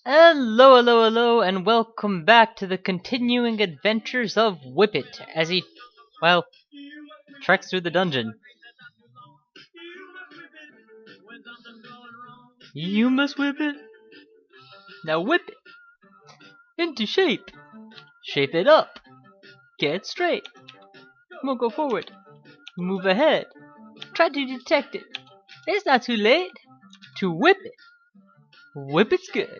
Hello, hello, hello, and welcome back to the continuing adventures of Whippet as he, well, treks through the dungeon. You must whip it. Now whip it into shape. Shape it up. Get it straight. Come on, go forward. Move ahead. Try to detect it. It's not too late to whip it. Whip it's good.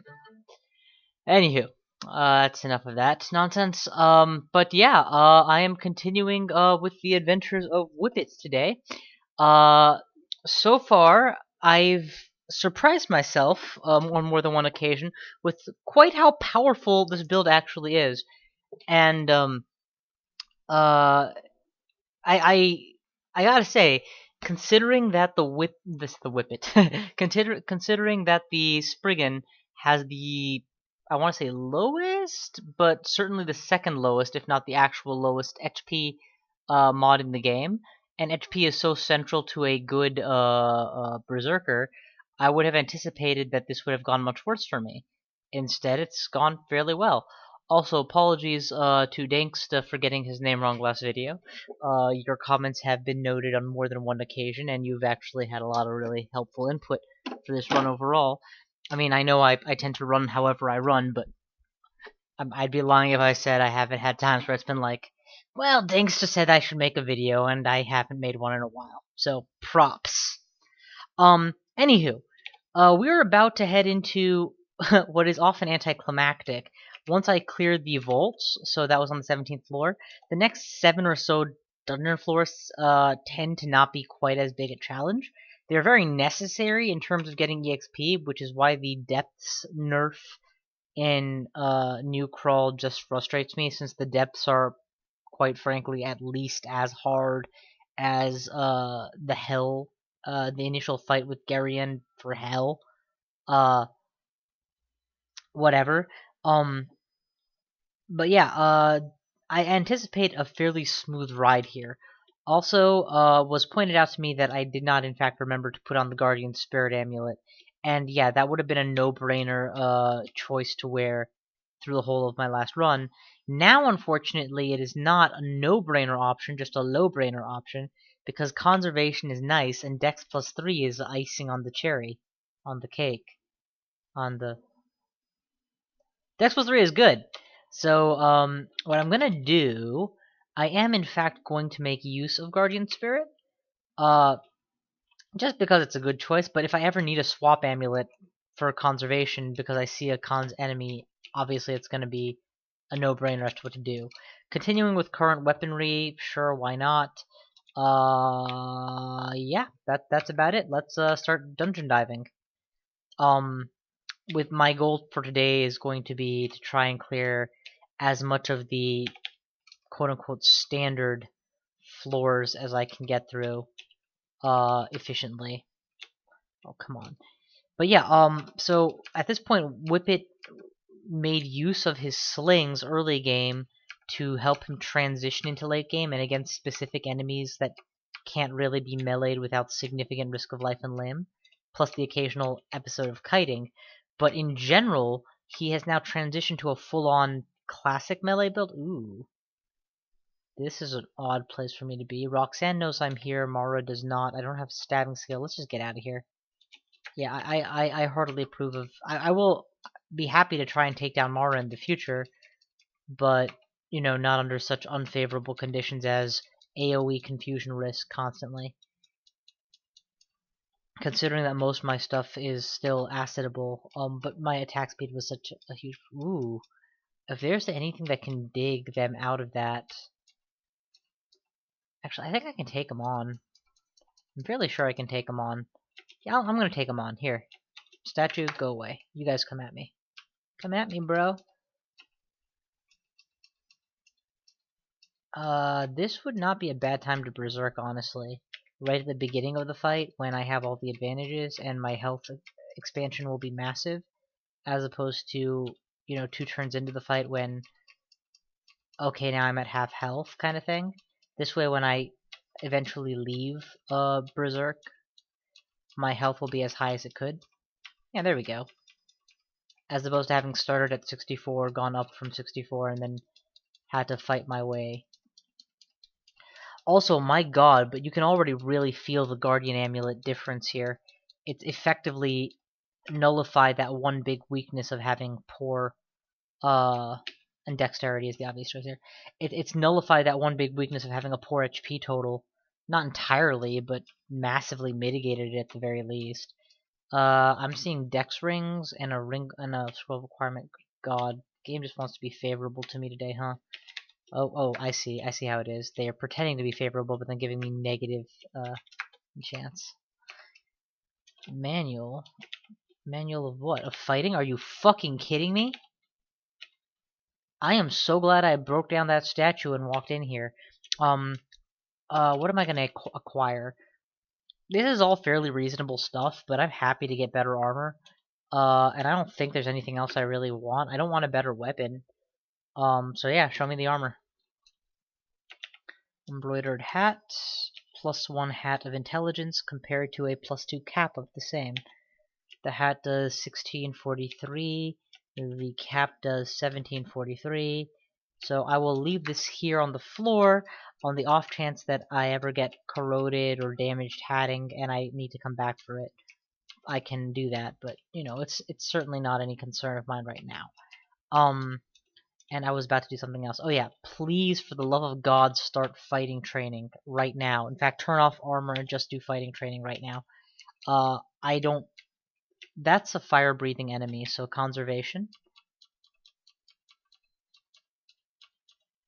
Anywho, that's enough of that nonsense. But yeah, I am continuing with the adventures of Whippets today. Uh, so far, I've surprised myself on more than one occasion with quite how powerful this build actually is, and uh, I I gotta say, considering that the Whippet, considering that the Spriggan has the I want to say lowest, but certainly the second lowest, if not the actual lowest HP mod in the game, and HP is so central to a good berserker, I would have anticipated that this would have gone much worse for me. Instead, it's gone fairly well. Also, apologies to Danksta for getting his name wrong last video. Your comments have been noted on more than one occasion, and you've actually had a lot of really helpful input for this run overall. I mean, I know I tend to run however I run, but I'd be lying if I said I haven't had times where it's been like, well, Danksta said I should make a video, and I haven't made one in a while. So, props. Anywho, we're about to head into what is often anticlimactic. Once I cleared the vaults, so that was on the 17th floor, the next 7 or so dungeon floors tend to not be quite as big a challenge. They're very necessary in terms of getting EXP, which is why the depths nerf in New Crawl just frustrates me, since the depths are, quite frankly, at least as hard as the Hell, the initial fight with Garion for Hell. Uh, Whatever. Um, but yeah, I anticipate a fairly smooth ride here. Also, was pointed out to me that I did not, in fact, remember to put on the Guardian Spirit Amulet, and yeah, that would have been a no-brainer choice to wear through the whole of my last run. Now, unfortunately, it is not a no-brainer option, just a low-brainer option, because conservation is nice, and Dex plus 3 is icing on the cherry, on the cake, on the Dex plus 3 is good. So, what I'm gonna do, I am in fact going to make use of Guardian Spirit. Uh, just because it's a good choice, but if I ever need a swap amulet for conservation because I see a cons enemy, obviously it's gonna be a no-brainer as to what to do. Continuing with current weaponry, sure, why not? Yeah, that's about it. Let's start dungeon diving. Um, with my goal for today is going to be to try and clear as much of the quote-unquote standard floors as I can get through efficiently. Oh, come on. But yeah, so at this point, Whippet made use of his slings early game to help him transition into late game and against specific enemies that can't really be meleeed without significant risk of life and limb, plus the occasional episode of kiting. But in general, he has now transitioned to a full-on classic melee build. Ooh. This is an odd place for me to be. Roxanne knows I'm here. Mara does not. I don't have stabbing skill. Let's just get out of here. Yeah, I heartily approve of... I will be happy to try and take down Mara in the future, but, you know, not under such unfavorable conditions as AoE confusion risk constantly. Considering that most of my stuff is still acidable, but my attack speed was such a huge... Ooh. If there's anything that can dig them out of that... Actually, I think I can take them on. I'm fairly sure I can take them on. Yeah, I'm gonna take them on. Here. Statue, go away. You guys come at me. Come at me, bro. This would not be a bad time to berserk, honestly. Right at the beginning of the fight, when I have all the advantages and my health expansion will be massive, as opposed to, you know, 2 turns into the fight when, okay, now I'm at half health kind of thing. This way, when I eventually leave berserk, my health will be as high as it could. Yeah, there we go. as opposed to having started at 64, gone up from 64, and then had to fight my way. Also, my god, but you can already really feel the Guardian Amulet difference here. It's effectively nullified that one big weakness of having poor, and dexterity is the obvious choice here. It's nullified that one big weakness of having a poor HP total. Not entirely, but massively mitigated it at the very least. I'm seeing dex rings and a ring and a scroll requirement. God, game just wants to be favorable to me today, huh? Oh, I see how it is. They are pretending to be favorable, but then giving me negative, chance. Manual of what? Of fighting? Are you fucking kidding me? I am so glad I broke down that statue and walked in here. What am I gonna acquire? This is all fairly reasonable stuff, but I'm happy to get better armor. And I don't think there's anything else I really want. I don't want a better weapon. So yeah, show me the armor. Embroidered hat, +1 hat of intelligence compared to a +2 cap of the same. The hat does 1643, the cap does 1743. So I will leave this here on the floor on the off chance that I ever get corroded or damaged hatting and I need to come back for it. I can do that, but you know, it's certainly not any concern of mine right now. And I was about to do something else. Oh yeah, please, for the love of God, start fighting training right now. In fact, turn off armor and just do fighting training right now. I don't... That's a fire-breathing enemy, so conservation.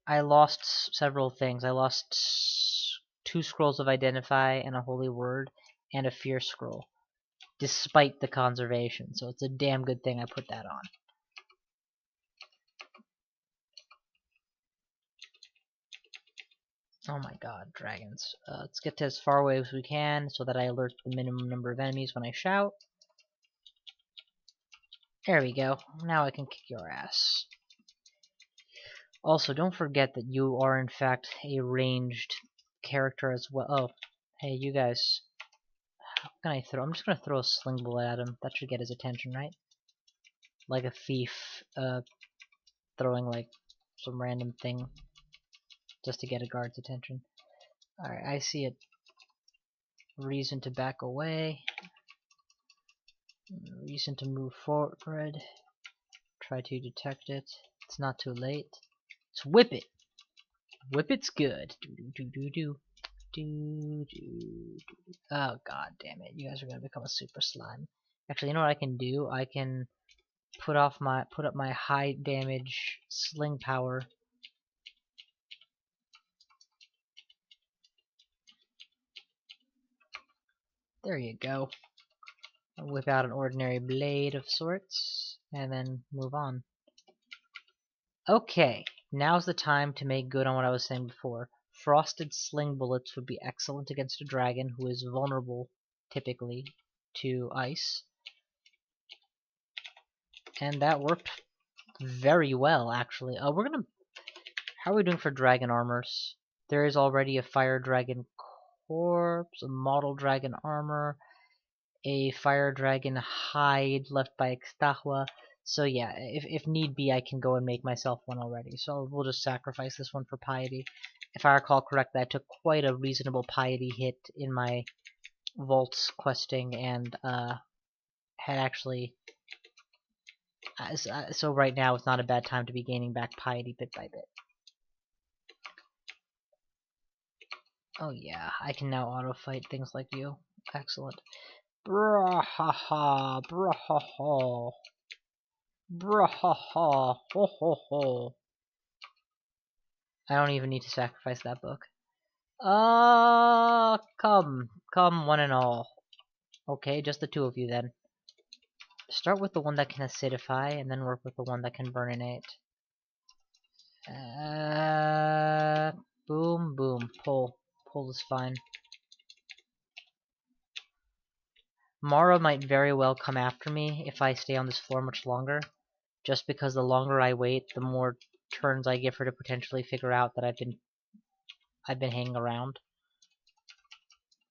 I lost several things. I lost 2 scrolls of identify and a holy word, and a fear scroll, despite the conservation, so it's a damn good thing I put that on. Oh my god, dragons. Let's get to as far away as we can so that I alert the minimum number of enemies when I shout. There we go. Now I can kick your ass. Also, don't forget that you are in fact a ranged character as well. Oh, hey, you guys. How can I throw? I'm just gonna throw a sling bullet at him. That should get his attention, right? Like a thief, throwing like some random thing just to get a guard's attention. Alright, I see it. Reason to back away. Reason to move forward. Try to detect it. It's not too late. It's Whippet. Whippet's good. Oh god damn it! You guys are gonna become a super slime. Actually, you know what I can do? I can put up my high damage sling power. There you go. Whip out an ordinary blade of sorts, and then move on. Okay, now's the time to make good on what I was saying before. Frosted sling bullets would be excellent against a dragon who is vulnerable, typically, to ice. And that worked very well, actually. How are we doing for dragon armors? There is already a fire dragon corpse, a model dragon armor, a fire dragon hide left by Ixtahua. So yeah, if need be, I can go and make myself one already. So we'll just sacrifice this one for piety. If I recall correctly, I took quite a reasonable piety hit in my vaults questing, and had actually... so right now it's not a bad time to be gaining back piety bit by bit. Oh yeah, I can now auto-fight things like you. Excellent. Brahaha, brahaha. Brahaha, ho ho ho. I don't even need to sacrifice that book. Come one and all. Okay, just the 2 of you then. Start with the one that can acidify, and then work with the one that can burninate. Boom, boom, pull. Pull is fine. Mara might very well come after me if I stay on this floor much longer, just because the longer I wait, the more turns I give her to potentially figure out that I've been hanging around.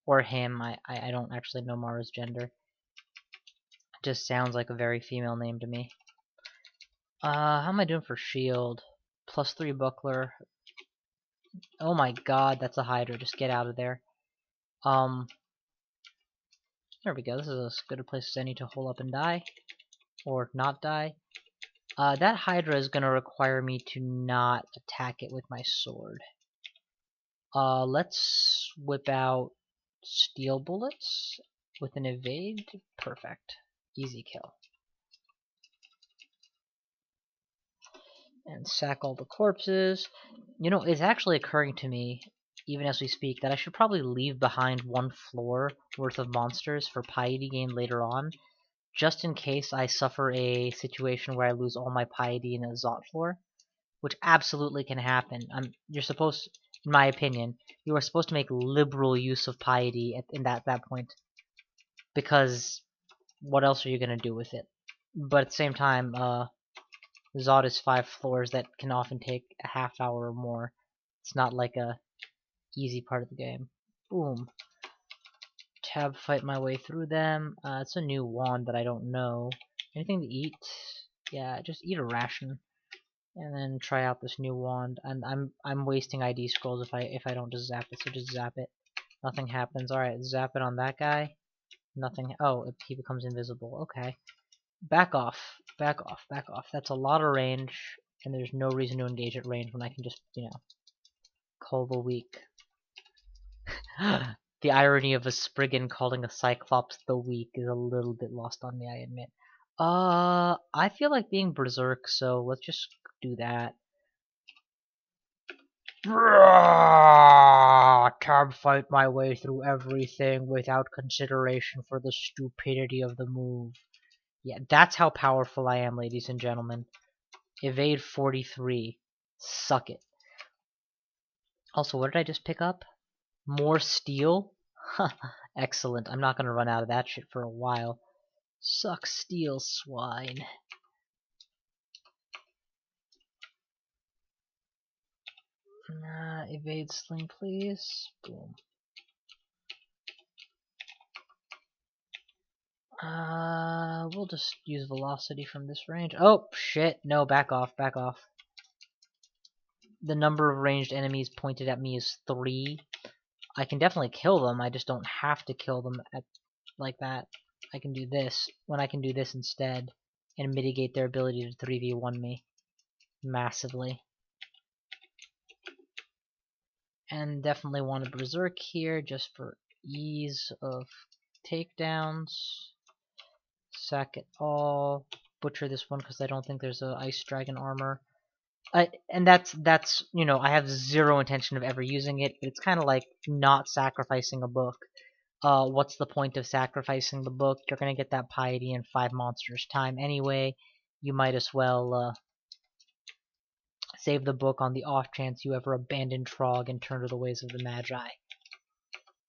Or him, I don't actually know Mara's gender. It just sounds like a very female name to me. How am I doing for shield? +3 buckler. Oh my god, that's a Hydra. Just get out of there. There we go. This is as good a place as any to hole up and die. Or not die. That Hydra is going to require me to not attack it with my sword. Let's whip out steel bullets with an evade. Perfect. Easy kill. And sack all the corpses. You know, it's actually occurring to me, even as we speak, that I should probably leave behind 1 floor worth of monsters for piety gain later on, just in case I suffer a situation where I lose all my piety in a Zot floor, which absolutely can happen. You're supposed, in my opinion, you are supposed to make liberal use of piety in that point, because what else are you gonna do with it? But at the same time, Zod is 5 floors that can often take a half hour or more. It's not like a easy part of the game. Boom. Tab fight my way through them. It's a new wand that I don't know. Anything to eat? Yeah, just eat a ration. And then try out this new wand. And I'm wasting ID scrolls if I don't just zap it, so just zap it. Nothing happens. Alright, zap it on that guy. Nothing. Oh, he becomes invisible. Okay. Back off. Back off. Back off. That's a lot of range, and there's no reason to engage at range when I can just, you know, call the weak. The irony of a Spriggan calling a Cyclops the weak is a little bit lost on me, I admit. I feel like being Berserk, so let's just do that. Tab fight my way through everything without consideration for the stupidity of the move. Yeah, that's how powerful I am, ladies and gentlemen. Evade 43. Suck it. Also, what did I just pick up? More steel? Excellent. I'm not gonna run out of that shit for a while. Suck steel, swine. Evade sling, please. Boom. We'll just use velocity from this range. Oh, shit. No, back off, back off. The number of ranged enemies pointed at me is 3. I can definitely kill them, I just don't have to kill them like that. I can do this, when I can do this instead, and mitigate their ability to 3v1 me. Massively. And definitely want a Berserk here, just for ease of takedowns. Sack it all. Butcher this one, because I don't think there's a Ice Dragon armor. And that's you know, I have zero intention of ever using it, but it's kind of like not sacrificing a book. What's the point of sacrificing the book? You're gonna get that piety in 5 monsters time anyway. You might as well save the book on the off chance you ever abandon Trog and turn to the ways of the Magi.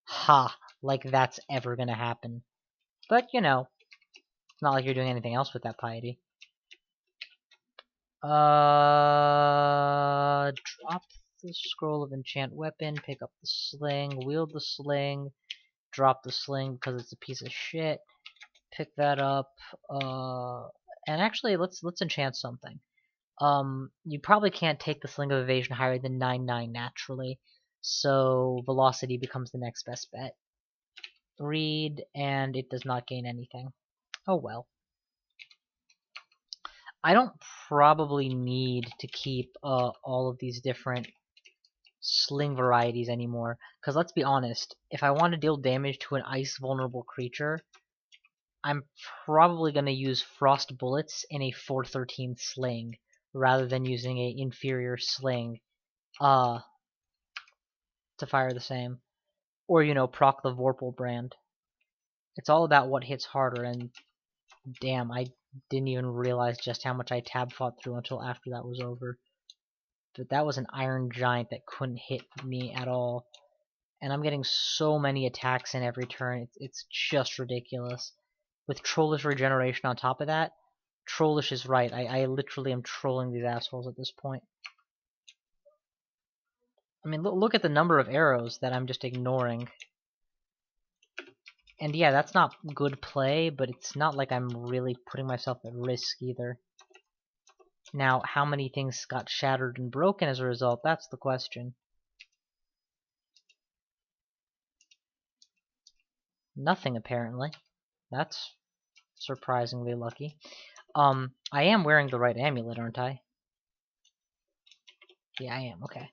Ha! Like that's ever gonna happen. But you know, it's not like you're doing anything else with that piety. Drop the scroll of enchant weapon, pick up the sling, wield the sling, drop the sling because it's a piece of shit. Pick that up, and actually let's enchant something. You probably can't take the sling of evasion higher than 9/9 naturally, so velocity becomes the next best bet. Read, and it does not gain anything. Oh well. I don't probably need to keep all of these different sling varieties anymore, because let's be honest, if I want to deal damage to an ice vulnerable creature, I'm probably going to use frost bullets in a 413 sling rather than using a inferior sling to fire the same, or you know, proc the Vorpal brand. It's all about what hits harder, and damn, I didn't even realize just how much I tab fought through until after that was over. But that was an iron giant that couldn't hit me at all. And I'm getting so many attacks in every turn, it's just ridiculous. With Trollish regeneration on top of that, Trollish is right. I literally am trolling these assholes at this point. I mean, look at the number of arrows that I'm just ignoring. And yeah, that's not good play, but it's not like I'm really putting myself at risk either. Now, how many things got shattered and broken as a result? That's the question. Nothing, apparently. That's surprisingly lucky. I am wearing the right amulet, aren't I? Yeah, I am. Okay.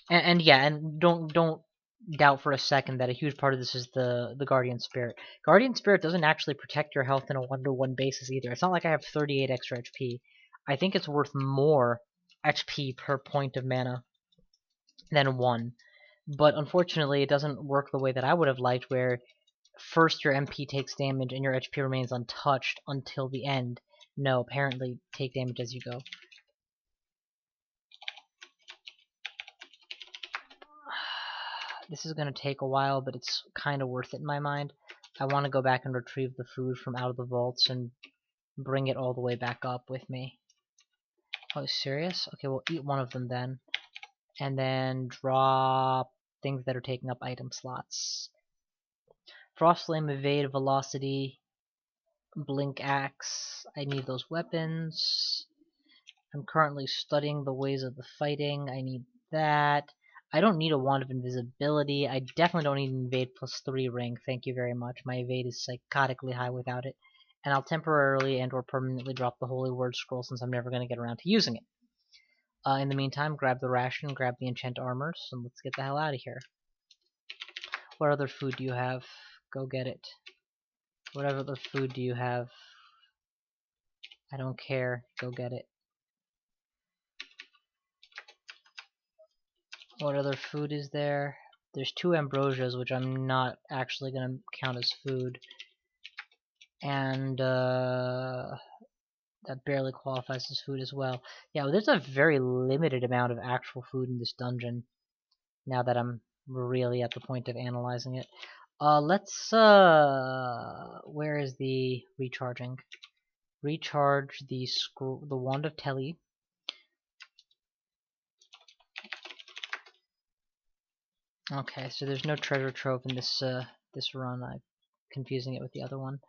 And yeah, and don't doubt for a second that a huge part of this is the Guardian Spirit. Guardian Spirit doesn't actually protect your health in a 1-to-1 basis either. It's not like I have 38 extra HP. I think it's worth more HP per point of mana than 1. But unfortunately, it doesn't work the way that I would have liked, where first your MP takes damage and your HP remains untouched until the end. No, apparently take damage as you go. This is going to take a while, but it's kind of worth it in my mind. I want to go back and retrieve the food from out of the vaults and bring it all the way back up with me. Oh, serious? Okay, we'll eat one of them then. And then drop things that are taking up item slots. Frost Flame, Evade, Velocity, Blink Axe. I need those weapons. I'm currently studying the ways of the fighting. I need that. I don't need a Wand of Invisibility. I definitely don't need an Evade +3 ring. Thank you very much. My Evade is psychotically high without it. And I'll temporarily and or permanently drop the Holy Word Scroll since I'm never going to get around to using it. In the meantime, grab the ration, grab the enchant armors, and let's get the hell out of here. What other food do you have? Go get it. What other food do you have? I don't care. Go get it. What other food is there? There's 2 ambrosias, which I'm not actually going to count as food. And that barely qualifies as food as well. Yeah, well, there's a very limited amount of actual food in this dungeon, now that I'm really at the point of analyzing it. Let's, where is the recharging? Recharge the Wand of Telly. Okay, so there's no treasure trove in this this run. I'm confusing it with the other one.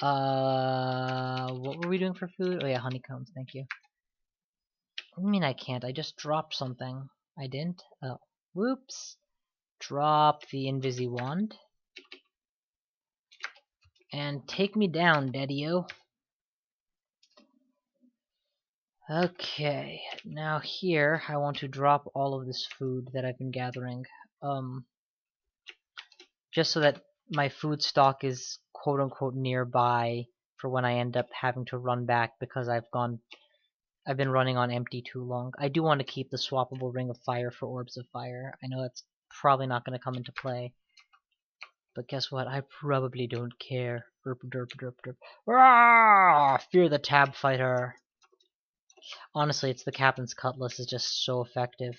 What were we doing for food? Oh yeah, honeycombs. Thank you. What do you mean I can't? I just dropped something. I didn't. Oh, whoops. Drop the Invisi Wand and take me down, Daddy-o. Okay, now here I want to drop all of this food that I've been gathering. Just so that my food stock is quote-unquote nearby for when I end up having to run back because I've been running on empty too long. I do want to keep the swappable Ring of Fire for Orbs of Fire. I know that's probably not going to come into play, but guess what? I probably don't care. Derp, derp, derp, derp. Ah! Fear the Tab Fighter. Honestly, it's the Captain's Cutlass is just so effective.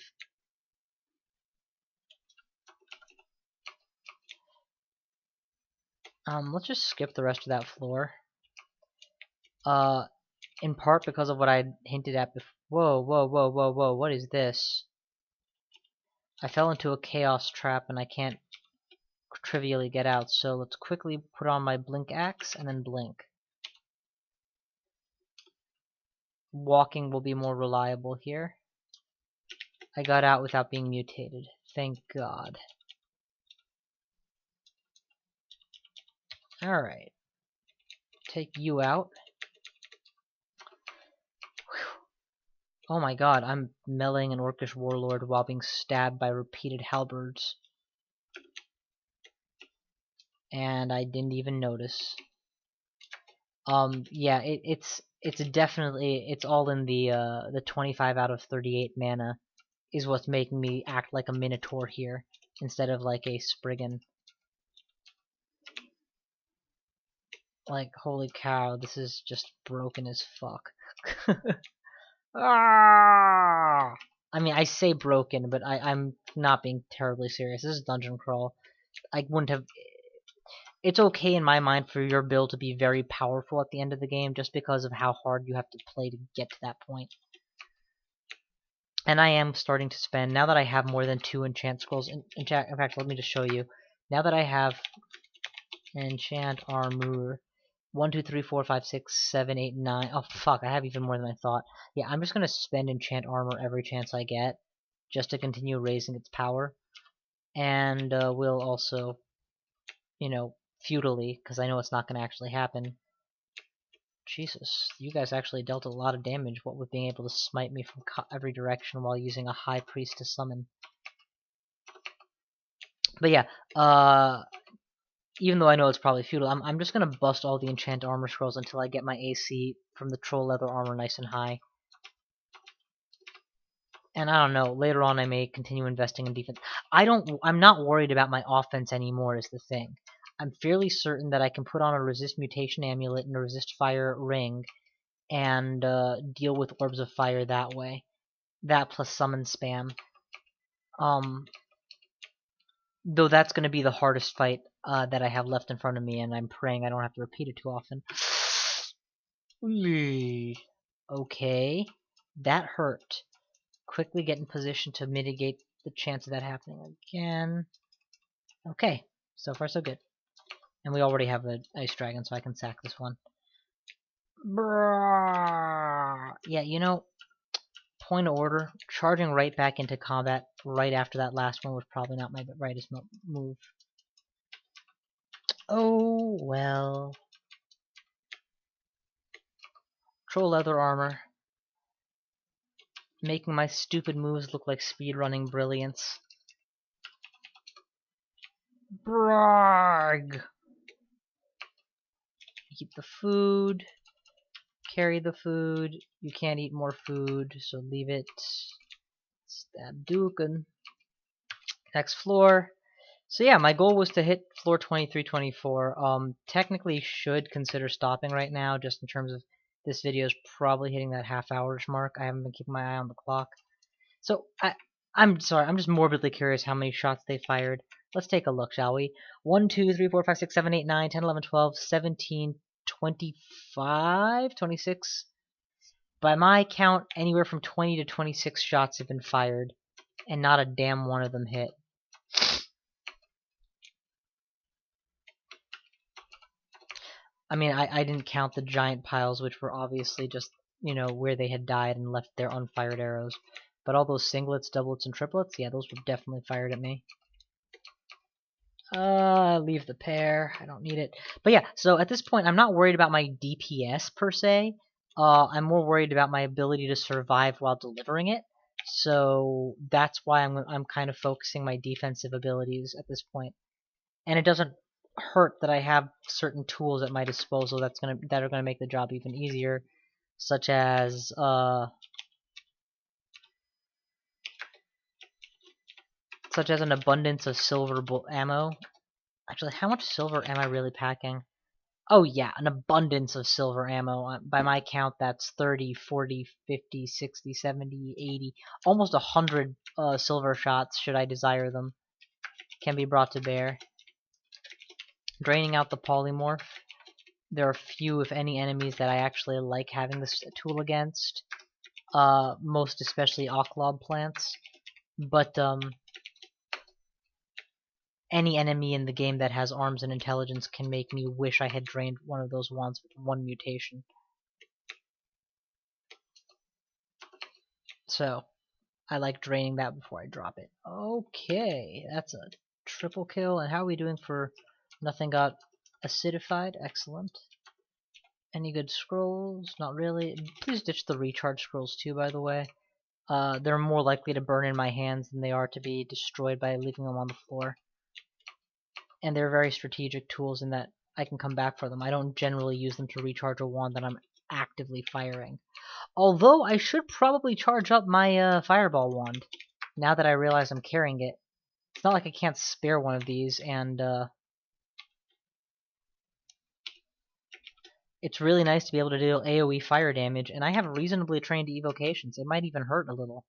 Let's just skip the rest of that floor. In part because of what I hinted at before. Whoa, whoa, whoa, whoa, whoa, what is this? I fell into a chaos trap and I can't trivially get out, so let's quickly put on my blink axe and then blink. Walking will be more reliable here. I got out without being mutated. Thank God. Alright. Take you out. Oh my God, I'm meleeing an Orcish warlord while being stabbed by repeated halberds. And I didn't even notice. Yeah, it's definitely, it's all in the 25 out of 38 mana is what's making me act like a minotaur here instead of like a Spriggan. Like, holy cow, this is just broken as fuck. Ah! I mean, I say broken, but I'm not being terribly serious. This is Dungeon Crawl. I wouldn't have... It's okay in my mind for your build to be very powerful at the end of the game just because of how hard you have to play to get to that point. And I am starting to spend, now that I have more than 2 enchant scrolls, in fact, let me just show you. Now that I have enchant armor, 1, 2, 3, 4, 5, 6, 7, 8, 9. Oh fuck, I have even more than I thought. Yeah, I'm just gonna spend enchant armor every chance I get, just to continue raising its power. And we'll also, you know, feudally, because I know it's not gonna actually happen. Jesus, you guys actually dealt a lot of damage, what with being able to smite me from every direction while using a high priest to summon. But yeah, even though I know it's probably futile, I'm just gonna bust all the enchant armor scrolls until I get my AC from the troll leather armor nice and high. And I don't know, later on I may continue investing in defense. I'm not worried about my offense anymore is the thing. I'm fairly certain that I can put on a resist mutation amulet and a resist fire ring and deal with orbs of fire that way. That plus summon spam. Though that's going to be the hardest fight that I have left in front of me, and I'm praying I don't have to repeat it too often. Okay, that hurt. Quickly get in position to mitigate the chance of that happening again. Okay, so far so good. And we already have an ice dragon, so I can sack this one. Yeah, you know, point of order, charging right back into combat right after that last one was probably not my rightest move. Oh, well. Troll leather armor. Making my stupid moves look like speedrunning brilliance. Brag! Eat the food. Carry the food. You can't eat more food, so leave it. Stab Dukin. Next floor. So yeah, my goal was to hit floor 23, 24. Technically should consider stopping right now, just in terms of this video is probably hitting that half-hour mark. I haven't been keeping my eye on the clock. So I'm sorry, I'm just morbidly curious how many shots they fired. Let's take a look, shall we? 1, 2, 3, 4, 5, 6, 7, 8, 9, 10, 11, 12, 17, 25, 26. By my count, anywhere from 20 to 26 shots have been fired, and not a damn one of them hit. I mean, I didn't count the giant piles, which were obviously just, you know, where they had died and left their unfired arrows. But all those singlets, doublets, and triplets, yeah, those were definitely fired at me. Leave the pair. I don't need it. But yeah, so at this point, I'm not worried about my DPS per se. I'm more worried about my ability to survive while delivering it. So that's why I'm kind of focusing my defensive abilities at this point. And it doesn't hurt that I have certain tools at my disposal that are gonna make the job even easier, such as an abundance of silver ammo. Actually, how much silver am I really packing? Oh yeah, an abundance of silver ammo. By my count, that's 30, 40, 50, 60, 70, 80, almost 100 silver shots, should I desire them, can be brought to bear. Draining out the polymorph. There are few, if any, enemies that I actually like having this tool against. Most especially Ocklob plants. But, any enemy in the game that has arms and intelligence can make me wish I had drained one of those wands with one mutation. So, I like draining that before I drop it. Okay, that's a triple kill. And how are we doing for nothing got acidified? Excellent. Any good scrolls? Not really. Please ditch the recharge scrolls too, by the way. They're more likely to burn in my hands than they are to be destroyed by leaving them on the floor. And they're very strategic tools in that I can come back for them. I don't generally use them to recharge a wand that I'm actively firing. Although I should probably charge up my fireball wand, now that I realize I'm carrying it. It's not like I can't spare one of these, and it's really nice to be able to deal AoE fire damage, and I have reasonably trained evocations. It might even hurt a little.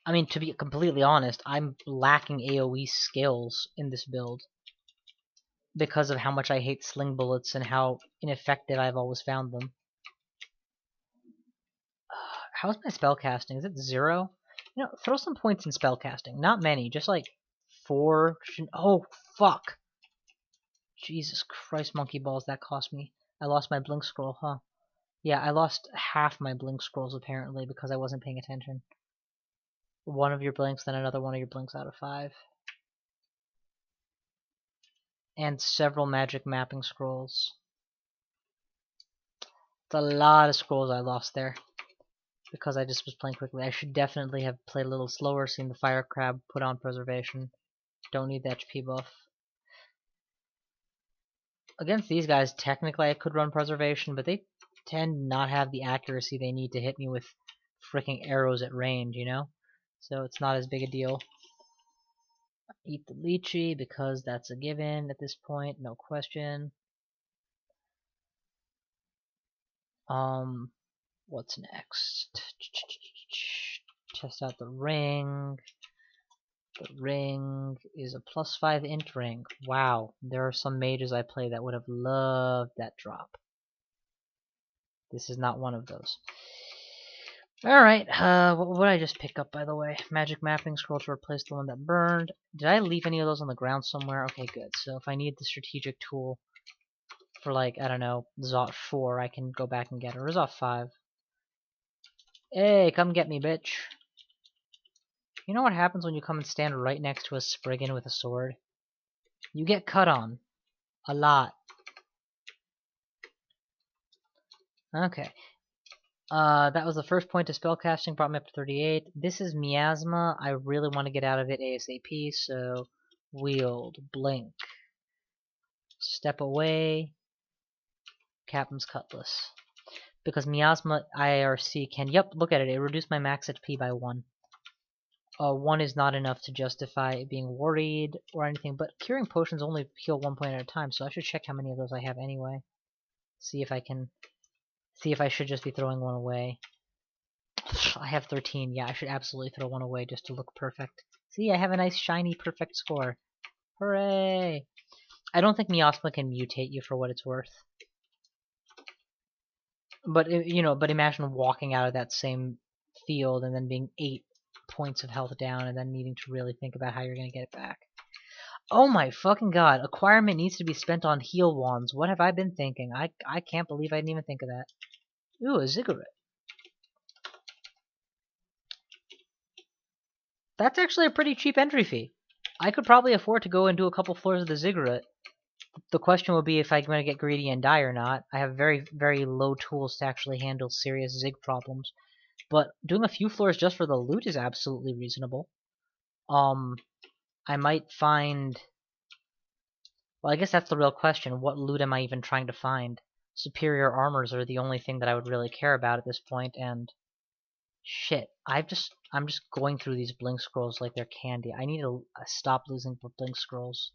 I mean, to be completely honest, I'm lacking AoE skills in this build because of how much I hate sling bullets and how ineffective I've always found them. How's my spellcasting? Is it 0? You know, throw some points in spellcasting. Not many, just like 4. Oh, fuck. Jesus Christ, monkey balls, that cost me. I lost my blink scroll, huh? Yeah, I lost half my blink scrolls apparently because I wasn't paying attention. One of your blinks, then another one of your blinks out of 5. And several magic mapping scrolls. It's a lot of scrolls I lost there. Because I just was playing quickly. I should definitely have played a little slower, seen the fire crab, put on preservation. Don't need the HP buff. Against these guys, technically I could run preservation, but they tend not have the accuracy they need to hit me with freaking arrows at range, you know? So it's not as big a deal. Eat the lychee because that's a given at this point, no question. What's next? Test out the ring. The ring is a +5 int ring. Wow, there are some mages I play that would have loved that drop. This is not one of those. Alright, what would I just pick up, by the way? Magic mapping scroll to replace the one that burned. Did I leave any of those on the ground somewhere? Okay, good. So if I need the strategic tool for, like, I don't know, Zot 4, I can go back and get it. Or Zot 5. Hey, come get me, bitch. You know what happens when you come and stand right next to a Spriggan with a sword? You get cut on. A lot. Okay. That was the first point of spellcasting, brought me up to 38. This is miasma. I really want to get out of it ASAP, so wield, blink, step away, Captain's Cutlass. Because miasma IRC can, yep, look at it, it reduced my max HP by 1. 1 is not enough to justify being worried or anything, but curing potions only heal 1 point at a time, so I should check how many of those I have anyway. See if I should just be throwing one away. I have 13. Yeah, I should absolutely throw one away just to look perfect. See, I have a nice shiny perfect score. Hooray! I don't think miasma can mutate you for what it's worth. But, you know, but imagine walking out of that same field and then being 8 points of health down and then needing to really think about how you're going to get it back. Oh my fucking god, acquirement needs to be spent on heal wands. What have I been thinking? I can't believe I didn't even think of that. Ooh, a ziggurat. That's actually a pretty cheap entry fee. I could probably afford to go and do a couple floors of the ziggurat. The question would be if I'm going to get greedy and die or not. I have very, very low tools to actually handle serious zig problems. But doing a few floors just for the loot is absolutely reasonable. I might find... Well, I guess that's the real question. What loot am I even trying to find? Superior armors are the only thing that I would really care about at this point, and... Shit, I'm just going through these blink scrolls like they're candy. I need to stop losing blink scrolls.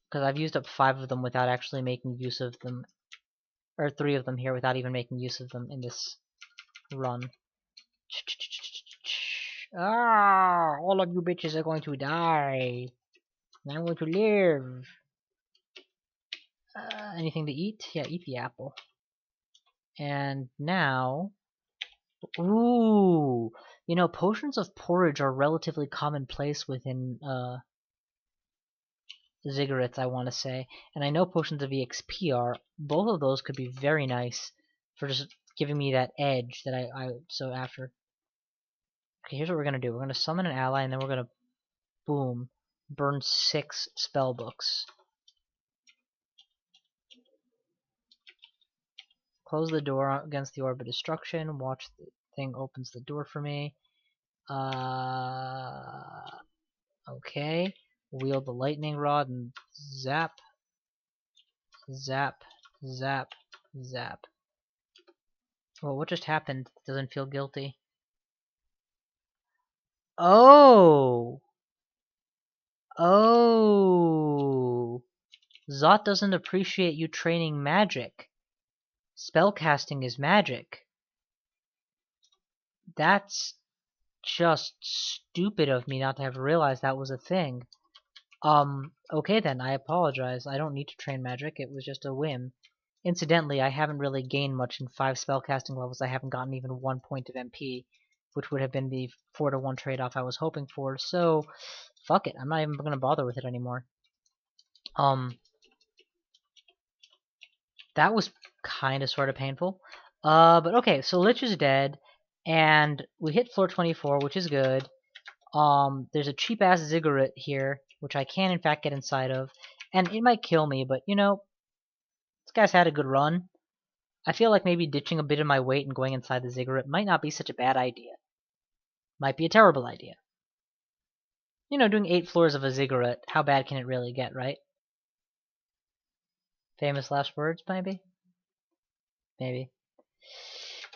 Because I've used up 5 of them without actually making use of them. Or 3 of them here without even making use of them in this run. Ah, all of you bitches are going to die. And I'm going to live. Anything to eat? Yeah, eat the apple. And now... Ooh! You know, potions of porridge are relatively commonplace within, ziggurats, I want to say. And I know potions of EXP are. Both of those could be very nice for just giving me that edge that I so after. Okay, here's what we're going to do. We're going to summon an ally, and then we're going to, boom, burn 6 spell books. Close the door against the orb of destruction. Watch the thing opens the door for me. Okay. Wield the lightning rod and zap. Zap. Zap. Zap. Well, what just happened? Doesn't feel guilty. Oh! Oh! Zot doesn't appreciate you training magic. Spellcasting is magic. That's just stupid of me not to have realized that was a thing. Okay then, I apologize. I don't need to train magic. It was just a whim. Incidentally, I haven't really gained much in 5 spellcasting levels. I haven't gotten even 1 point of MP, which would have been the 4-to-1 trade-off I was hoping for. So, fuck it. I'm not even gonna bother with it anymore. That was kind of sort of painful. But okay, so Lich is dead, and we hit floor 24, which is good. There's a cheap-ass ziggurat here, which I can in fact get inside of, and it might kill me, but you know, this guy's had a good run. I feel like maybe ditching a bit of my weight and going inside the ziggurat might not be such a bad idea. Might be a terrible idea. You know, doing 8 floors of a ziggurat, how bad can it really get, right? Famous last words, maybe? Maybe.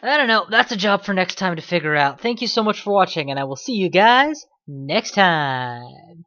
I don't know. That's a job for next time to figure out. Thank you so much for watching, and I will see you guys next time.